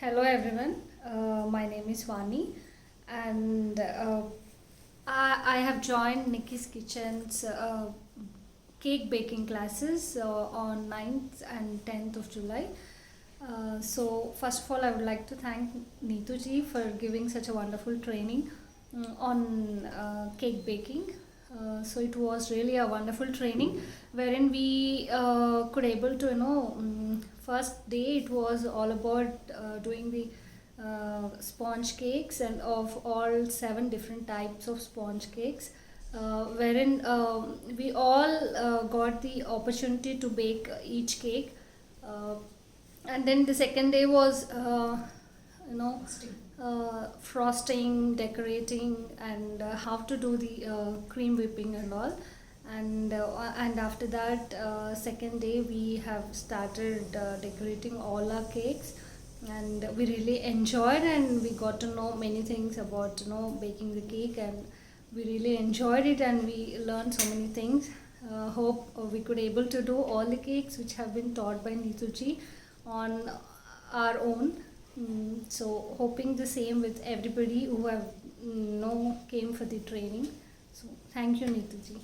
Hello everyone, my name is Vani and I have joined Nicky's Kitchen's cake baking classes on 9th and 10th of July. So first of all I would like to thank Neetu ji for giving such a wonderful training on cake baking. So it was really a wonderful training wherein we could able to first day it was all about doing the sponge cakes and of all 7 different types of sponge cakes, wherein we all got the opportunity to bake each cake, uh, and then the second day was you know frosting, decorating, and how to do the cream whipping and all. And after that, second day we have started decorating all our cakes, and we really enjoyed and we got to know many things about baking the cake, and we really enjoyed it and we learned so many things. Hope we could able to do all the cakes which have been taught by Neetuji on our own. So hoping the same with everybody who have came for the training. So thank you, Neetuji.